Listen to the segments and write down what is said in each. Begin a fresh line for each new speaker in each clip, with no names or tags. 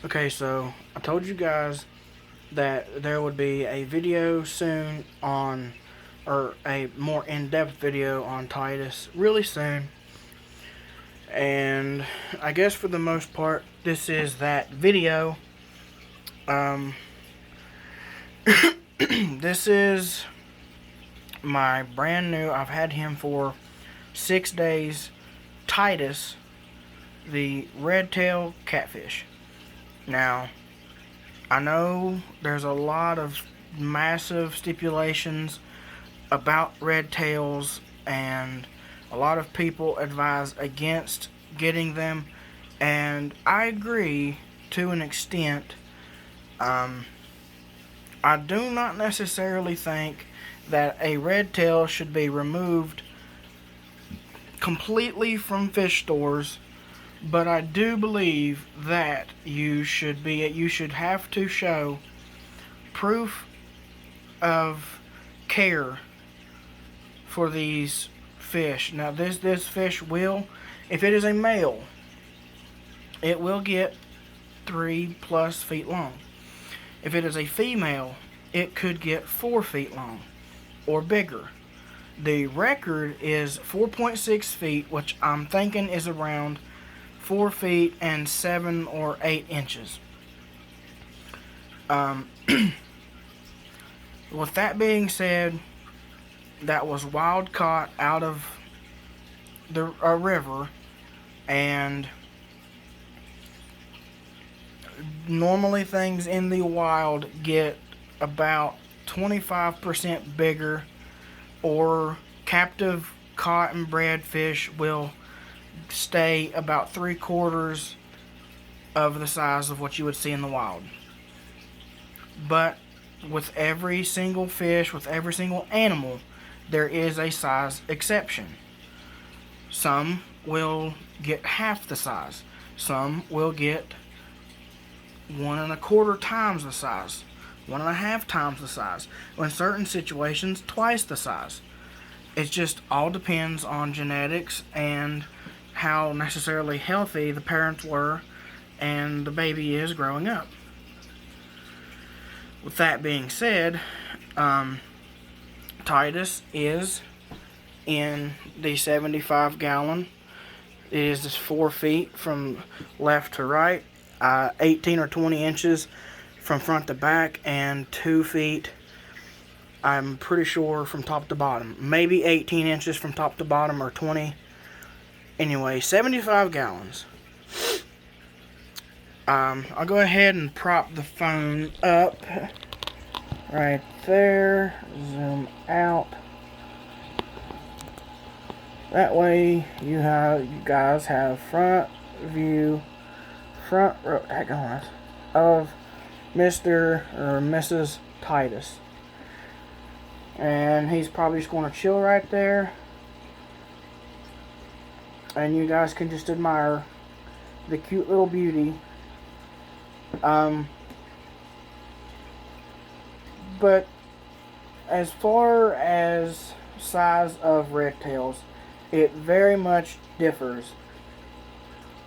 Okay, so I told you guys that there would be a video soon on, or a more in-depth video on Titus really soon. And I guess for the most part, this is that video. Um, this is my brand new, I've had him for 6 days, Titus, the redtail catfish. Now, I know there's a lot of massive stipulations about red tails, and a lot of people advise against getting them, and I agree to an extent. I do not necessarily think that a red tail should be removed completely from fish stores, but I do believe that you should have to show proof of care for these fish. Now this fish will, if it is a male, it will get 3+ feet long. If it is a female, it could get 4 feet long or bigger. The record is 4.6 feet, which I'm thinking is around 4 feet and 7 or 8 inches. With that being said, that was wild caught out of a river, and normally things in the wild get about 25% bigger, or captive caught and bred fish will stay about 3/4 of the size of what you would see in the wild. But with every single fish, with every single animal, there is a size exception. Some will get half the size. Some will get 1 1/4 times the size, 1 1/2 times the size. In certain situations, twice the size. It just all depends on genetics and how necessarily healthy the parents were and the baby is growing up. With that being said, Titus is in the 75-gallon. It is just 4 feet from left to right, 18 or 20 inches from front to back, and 2 feet, I'm pretty sure, from top to bottom. Maybe 18 inches from top to bottom, or 20. Anyway, 75 gallons. I'll go ahead and prop the phone up right there. Zoom out. That way you guys have front row of Mr. or Mrs. Titus. And he's probably just going to chill right there. And you guys can just admire the cute little beauty. But as far as size of red tails, it very much differs.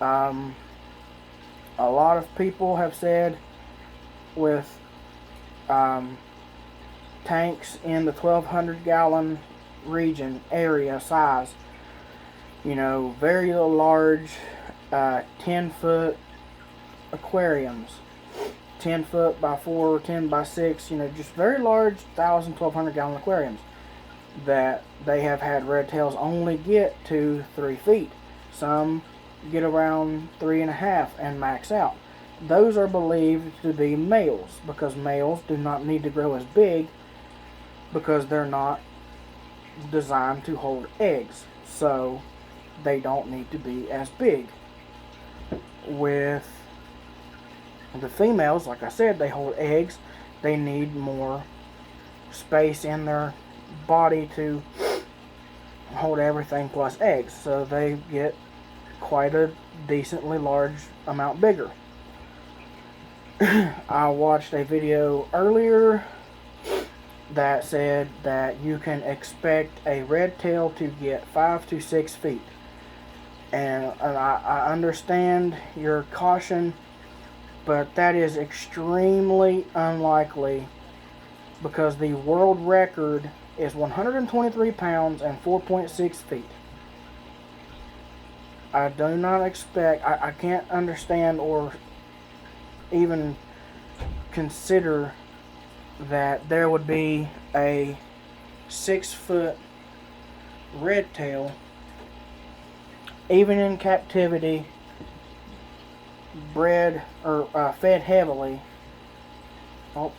A lot of people have said with tanks in the 1,200-gallon region area size, very large 10-foot aquariums, 10 foot by 4, 10 by 6, just very large 1,200-gallon aquariums, that they have had red tails only get to 3 feet. Some get around 3.5 and max out. Those are believed to be males, because males do not need to grow as big, because they're not designed to hold eggs, so they don't need to be as big. With the females, like I said, they hold eggs. They need more space in their body to hold everything plus eggs, so they get quite a decently large amount bigger. I watched a video earlier that said that you can expect a red tail to get 5 to 6 feet. And I understand your caution but that is extremely unlikely because the world record is 123 pounds and 4.6 feet. I do not expect, I can't understand or even consider that there would be a 6-foot redtail, even in captivity, bred or fed heavily. Oh,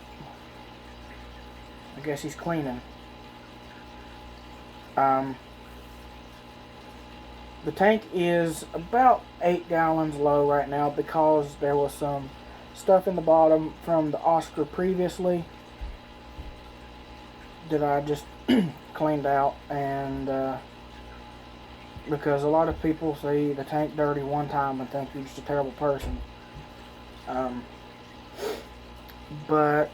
I guess he's cleaning. The tank is about 8 gallons low right now because there was some stuff in the bottom from the Oscar previously that I just cleaned out, and because a lot of people see the tank dirty one time and think you're just a terrible person. But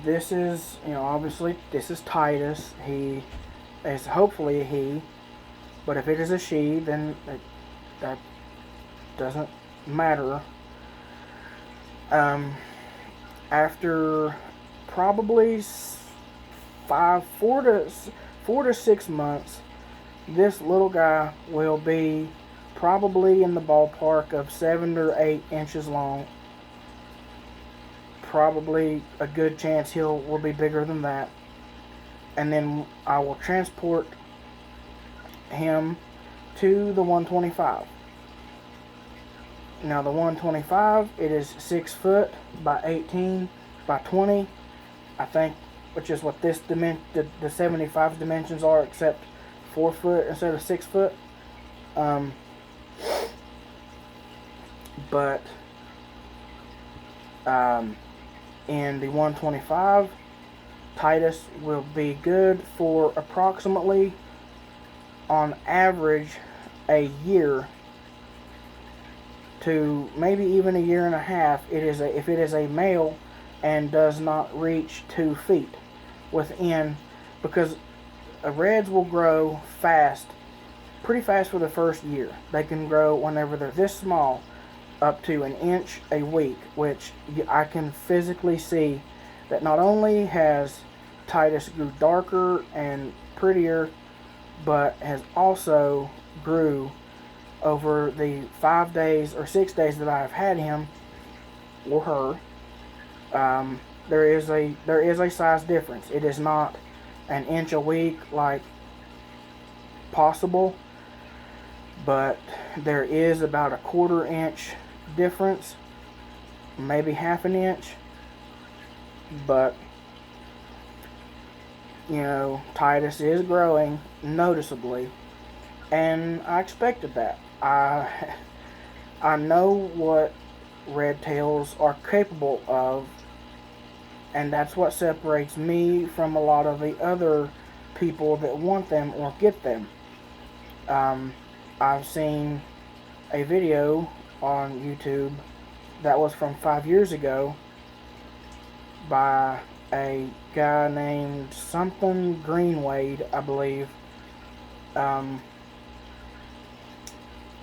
this is, obviously this is Titus. He is hopefully a he, but if it is a she, then that doesn't matter. After probably 4 to 6 months, this little guy will be probably in the ballpark of 7 or 8 inches long. Probably a good chance will be bigger than that. And then I will transport him to the 125. Now the 125, it is 6 foot by 18 by 20, I think, which is what this the 75 dimensions are, except 4 foot instead of 6 foot. But in the 125, Titus will be good for approximately, on average, a year to maybe even a year and a half. If it is a male and does not reach 2 feet within, because reds will grow fast, pretty fast for the first year. They can grow whenever they're this small up to an inch a week, which I can physically see that not only has Titus grew darker and prettier, but has also grew over the 5 days or 6 days that I've had him or her. There is a size difference. It is not an inch a week like possible, but there is about a 1/4 inch difference, maybe 1/2 inch. But Titus is growing noticeably, and I expected that. I know what red tails are capable of, and that's what separates me from a lot of the other people that want them or get them. I've seen a video on YouTube that was from 5 years ago by a guy named something Greenwade, I believe.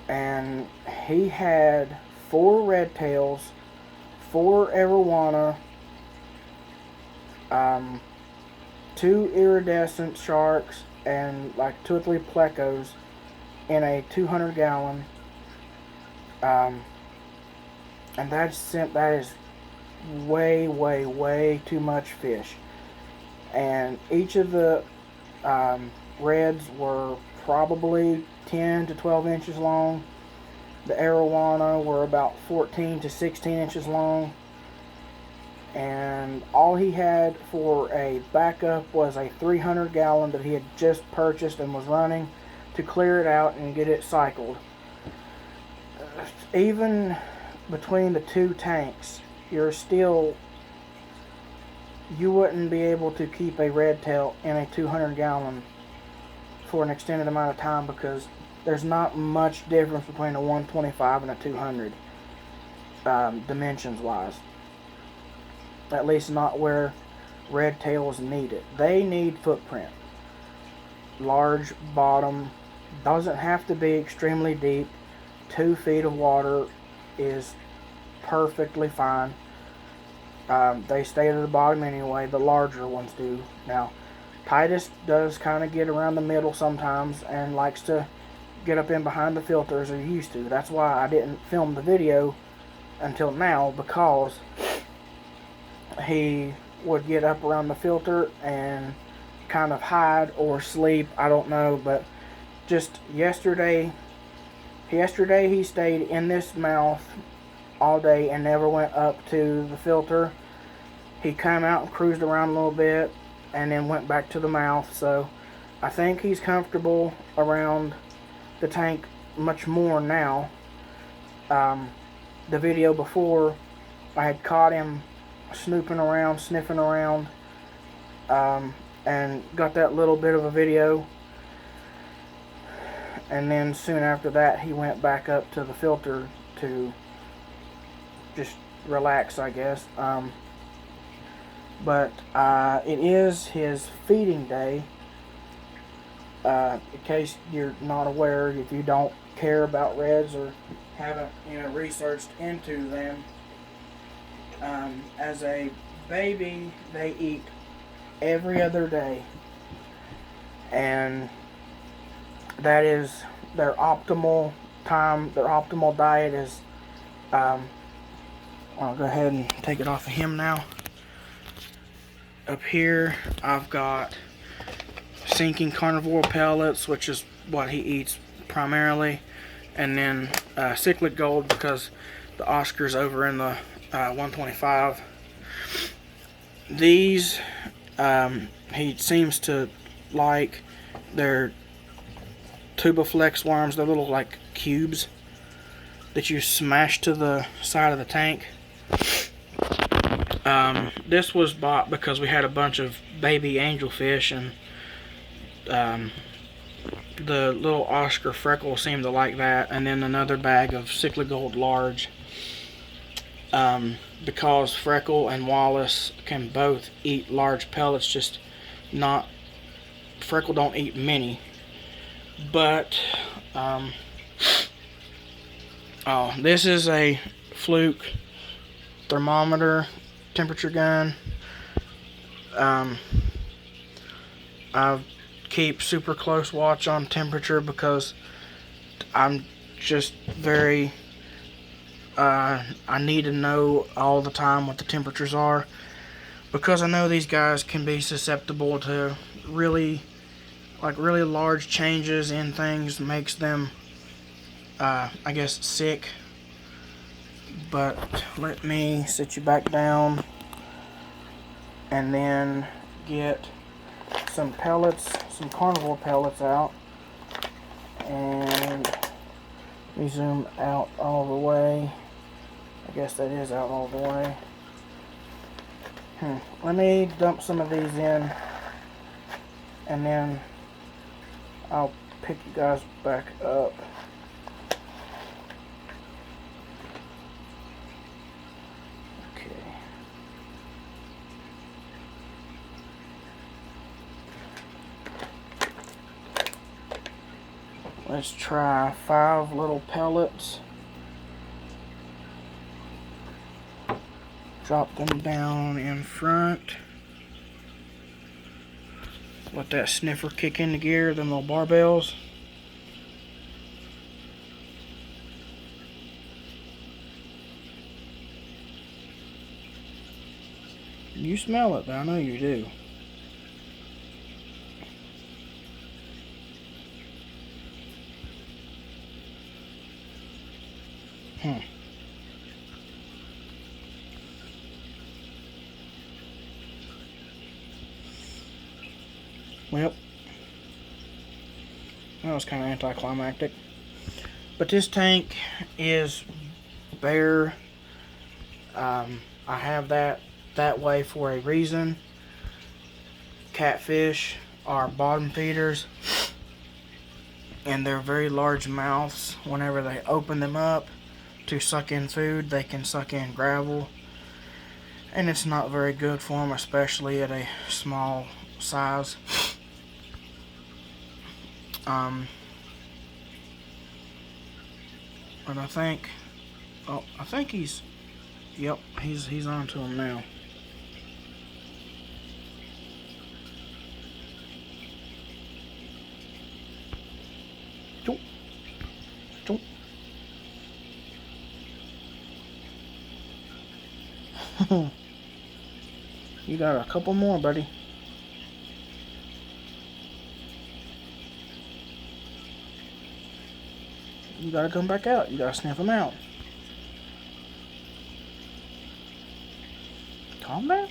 And he had 4 red tails, 4 arowana, 2 iridescent sharks, and like 2 or 3 plecos in a 200 gallon. And that is way too much fish. And each of the reds were probably 10 to 12 inches long. The arowana were about 14 to 16 inches long. And all he had for a backup was a 300 gallon that he had just purchased and was running to clear it out and get it cycled. Even between the 2 tanks, you wouldn't be able to keep a red tail in a 200 gallon for an extended amount of time, because there's not much difference between a 125 and a 200 dimensions wise. At least not where red tails need it. They need footprint. Large bottom, doesn't have to be extremely deep, 2 feet of water is perfectly fine. They stay to the bottom anyway, the larger ones do. Now, Titus does kind of get around the middle sometimes and likes to get up in behind the filters, or used to. That's why I didn't film the video until now, because he would get up around the filter and kind of hide or sleep, I don't know. But just yesterday he stayed in this mouth all day and never went up to the filter. He came out and cruised around a little bit and then went back to the mouth. So I think he's comfortable around the tank much more now. The video before, I had caught him snooping around, sniffing around, and got that little bit of a video. And then soon after that, he went back up to the filter to just relax, I guess. But it is his feeding day. In case you're not aware, if you don't care about reds or haven't, researched into them, as a baby, they eat every other day, and that is their optimal time. Their optimal diet is, I'll go ahead and take it off of him now. Up here, I've got sinking carnivore pellets, which is what he eats primarily, and then cyclic gold, because the Oscar's over in the 125. These he seems to like. They're tubiflex worms. They're little like cubes that you smash to the side of the tank. This was bought because we had a bunch of baby angelfish, and the little Oscar freckle seemed to like that, and then another bag of cyclic gold large, because Freckle and Wallace can both eat large pellets, just not, Freckle don't eat many. But oh, this is a Fluke thermometer temperature gun. I keep super close watch on temperature because I'm just very I need to know all the time what the temperatures are, because I know these guys can be susceptible to really large changes in things. Makes them I guess sick. But let me sit you back down and then get some pellets, some carnivore pellets out, and we zoom out all the way. I guess that is out all the way. Let me dump some of these in, and then I'll pick you guys back up. Let's try 5 little pellets. Drop them down in front. Let that sniffer kick into gear, them little barbells. You smell it, I know you do. Well, that was kind of anticlimactic. But this tank is bare. I have that way for a reason. Catfish are bottom feeders, and they're very large mouths. Whenever they open them up to suck in food, they can suck in gravel, and it's not very good for them, especially at a small size. But I think Oh, I think he's... Yep, he's onto him now. Choo, choo. You got a couple more, buddy. You gotta come back out. You gotta sniff them out. Calm down.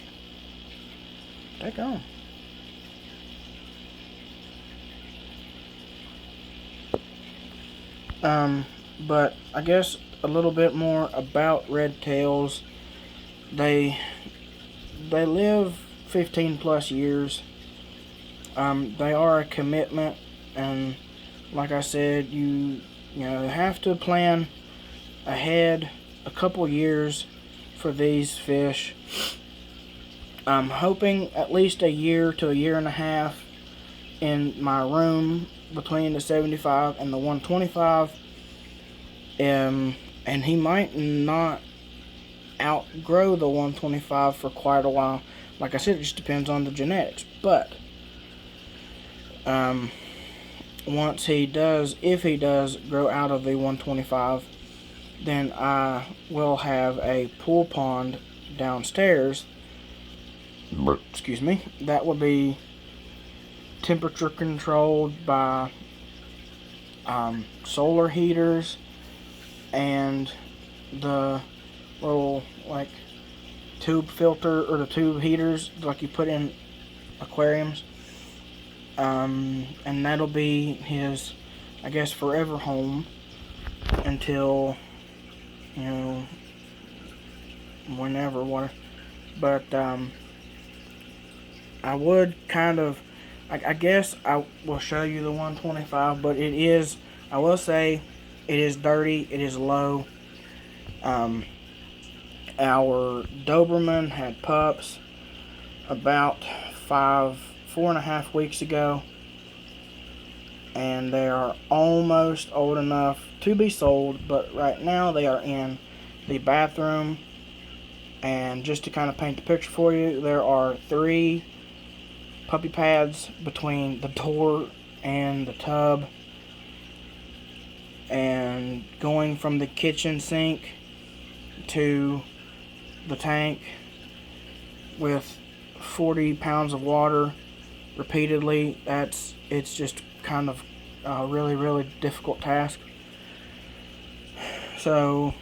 Take on. But I guess a little bit more about redtails. They live 15 plus years. They are a commitment, and like I said, you have to plan ahead a couple years for these fish. I'm hoping at least a year to a year and a half in my room between the 75 and the 125. And he might not outgrow the 125 for quite a while. Like I said, it just depends on the genetics. But once he does, if he does grow out of the 125, then I will have a pool pond downstairs. Excuse me. That will be temperature controlled by solar heaters and the little like tube filter or the tube heaters like you put in aquariums. And that'll be his, I guess, forever home until, whenever, what. But I would kind of, I guess I will show you the 125, but it is, I will say, it is dirty, it is low. Our Doberman had pups about 4.5 weeks ago, and they are almost old enough to be sold, but right now they are in the bathroom. And just to kind of paint the picture for you, there are 3 puppy pads between the door and the tub, and going from the kitchen sink to the tank with 40 pounds of water repeatedly. It's just kind of a really, really difficult task. So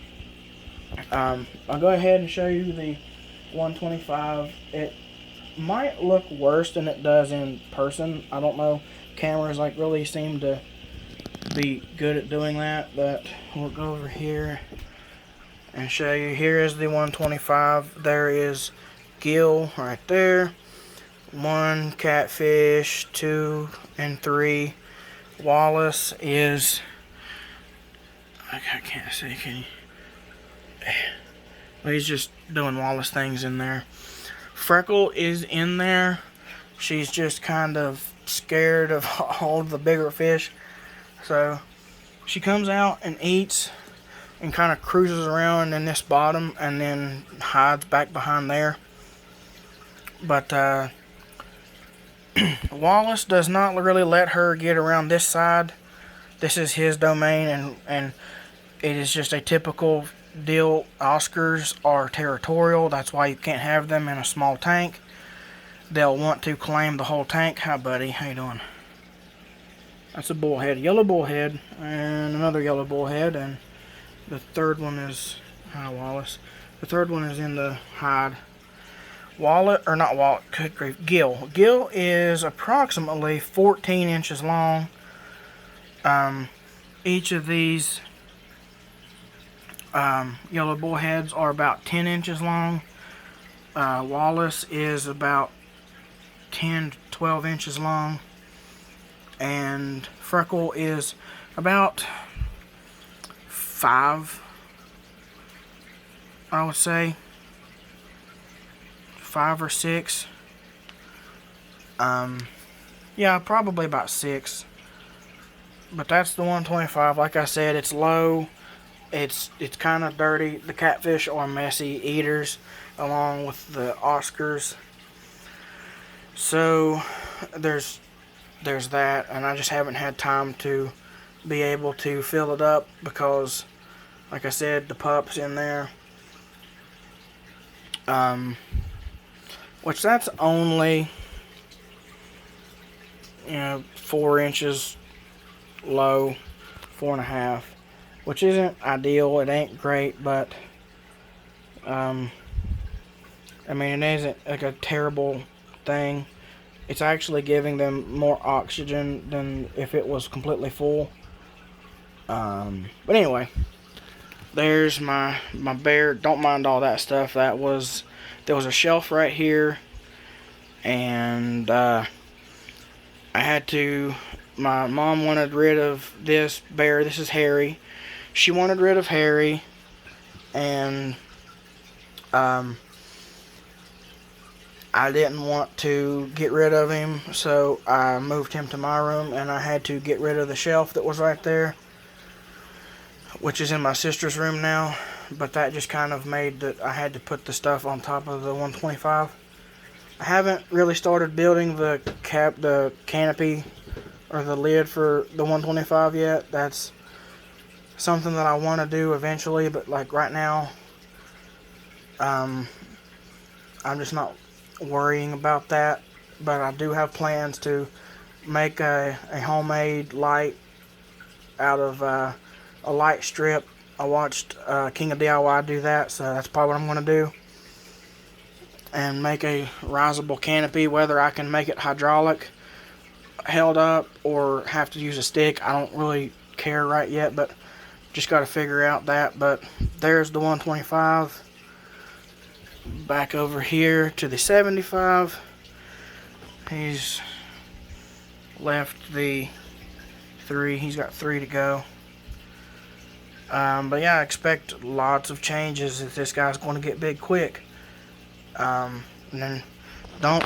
I'll go ahead and show you the 125. It might look worse than it does in person. I don't know. Cameras really seem to be good at doing that, but we'll go over here and show you. Here is the 125. There is gill right there. 1 catfish, 2 and 3. Wallace is, I can't see, can you? He's just doing Wallace things in there. Freckle is in there. She's just kind of scared of all the bigger fish. So she comes out and eats and kind of cruises around in this bottom and then hides back behind there. But Wallace does not really let her get around this side. This is his domain, and it is just a typical deal. Oscars are territorial. That's why you can't have them in a small tank. They'll want to claim the whole tank. Hi, buddy. How you doing? That's a bullhead, yellow bullhead, and another yellow bullhead, and the third one is, hi Wallace, the third one is in the hide. Good grief, gill. Gill is approximately 14 inches long. Each of these yellow bullheads are about 10 inches long. Wallace is about 10 to 12 inches long. And Freckle is about 5, I would say. 5 or 6. Yeah, probably about 6. But that's the 125. Like I said, it's low. It's kind of dirty. The catfish are messy eaters, along with the Oscars. So there's that, and I just haven't had time to be able to fill it up because, like I said, the pup's in there. Which that's only 4 inches low, 4.5, which isn't ideal. It ain't great, but I mean, it isn't like a terrible thing. It's actually giving them more oxygen than if it was completely full. But anyway, there's my bear. Don't mind all that stuff. There was a shelf right here, and I had to. My mom wanted rid of this bear. This is Harry. She wanted rid of Harry, and I didn't want to get rid of him, so I moved him to my room, and I had to get rid of the shelf that was right there, which is in my sister's room now. But that just kind of made that I had to put the stuff on top of the 125. I haven't really started building the canopy, or the lid for the 125 yet. That's something that I want to do eventually, but like right now, I'm just not worrying about that. But I do have plans to make a homemade light out of a light strip. I watched King of DIY do that, so that's probably what I'm going to do. And make a riseable canopy, whether I can make it hydraulic held up or have to use a stick. I don't really care right yet, but just got to figure out that. But there's the 125. Back over here to the 75. He's left the 3. He's got 3 to go. But yeah, I expect lots of changes if this guy's going to get big quick. And then don't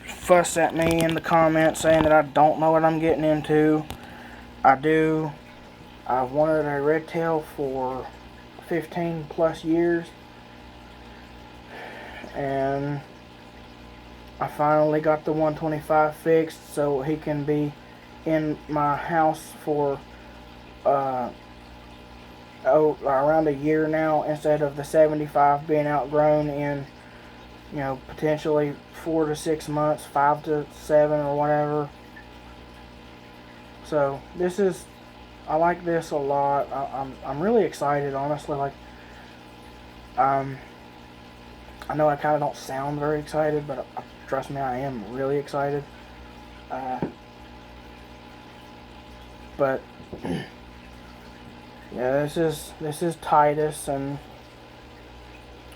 fuss at me in the comments saying that I don't know what I'm getting into. I do. I've wanted a redtail for 15 plus years, and I finally got the 125 fixed so he can be in my house for around a year now, instead of the 75 being outgrown in potentially 4 to 6 months, 5 to 7 or whatever. So I like this a lot. I'm really excited, honestly. Like, I know I kind of don't sound very excited, but trust me, I am really excited. But yeah, this is Titus, and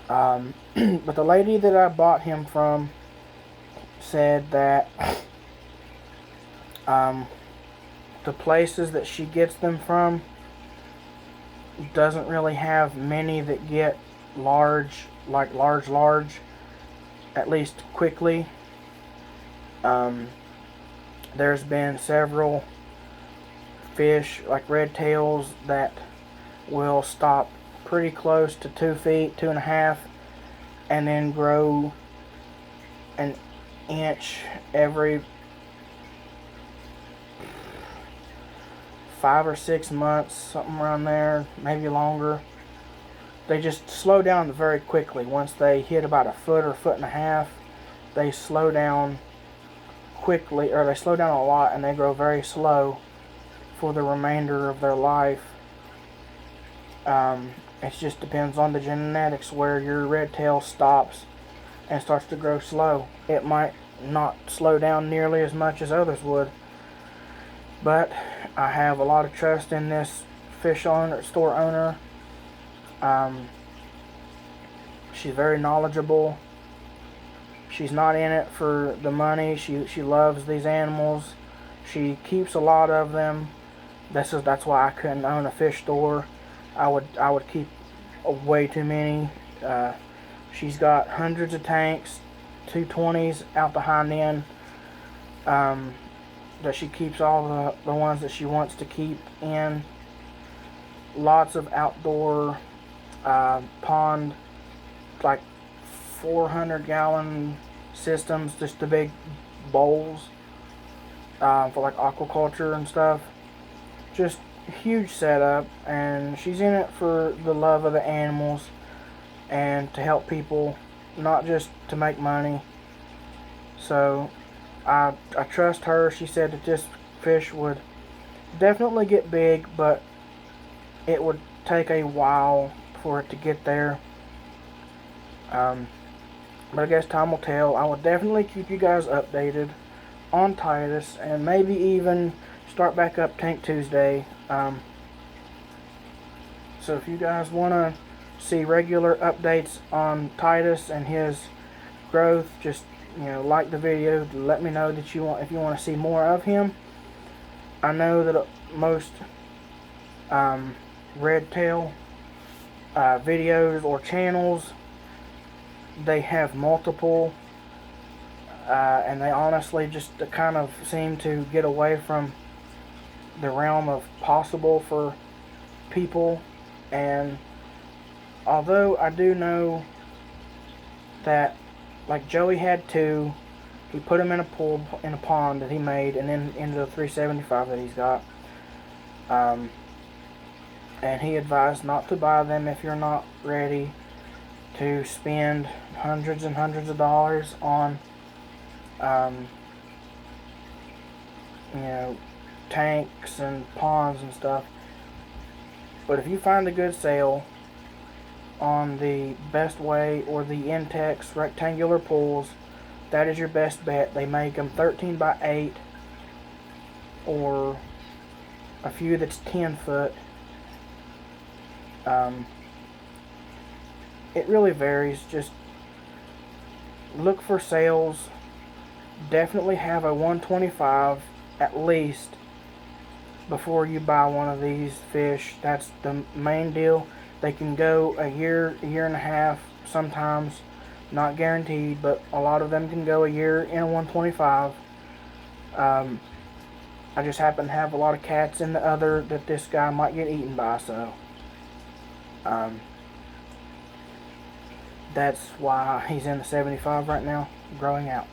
but the lady that I bought him from said that the places that she gets them from doesn't really have many that get large, at least quickly. There's been several fish like redtails that will stop pretty close to 2 feet, 2.5, and then grow an inch every 5 or 6 months, something around there, maybe longer. They just slow down very quickly. Once they hit about 1 foot or 1.5 feet, they slow down quickly, or they slow down a lot, and they grow very slow for the remainder of their life. It just depends on the genetics where your redtail stops and starts to grow slow. It might not slow down nearly as much as others would, but I have a lot of trust in this store owner. She's very knowledgeable. She's not in it for the money. She loves these animals. She keeps a lot of them. That's why I couldn't own a fish store. I would keep way too many. She's got hundreds of tanks, 220s out the hind end, that she keeps all the ones that she wants to keep in. lots of outdoor pond, like 400-gallon systems, just the big bowls for like aquaculture and stuff. Just huge setup, and she's in it for the love of the animals and to help people, not just to make money. So I trust her. She said that this fish would definitely get big, but it would take a while for it to get there. But I guess time will tell. I will definitely keep you guys updated on Titus, and maybe even start back up Tank Tuesday. So if you guys want to see regular updates on Titus and his growth, just like the video. Let me know that if you want to see more of him. I know that most redtail videos or channels, they have multiple, and they honestly just kind of seem to get away from the realm of possible for people. And although I do know that, like, Joey had two, he put them in a pond that he made, and then into the 375 that he's got. And he advised not to buy them if you're not ready to spend hundreds and hundreds of dollars on, tanks and ponds and stuff. But if you find a good sale on the Best Way or the Intex rectangular pools, that is your best bet. They make them 13 by 8 or a few that's 10 foot. It really varies. Just look for sales. Definitely have a 125 at least before you buy one of these fish. That's the main deal. They can go a year and a half sometimes, not guaranteed, but a lot of them can go a year in a 125. I just happen to have a lot of cats in the other that this guy might get eaten by, so that's why he's in the 75 right now, growing out.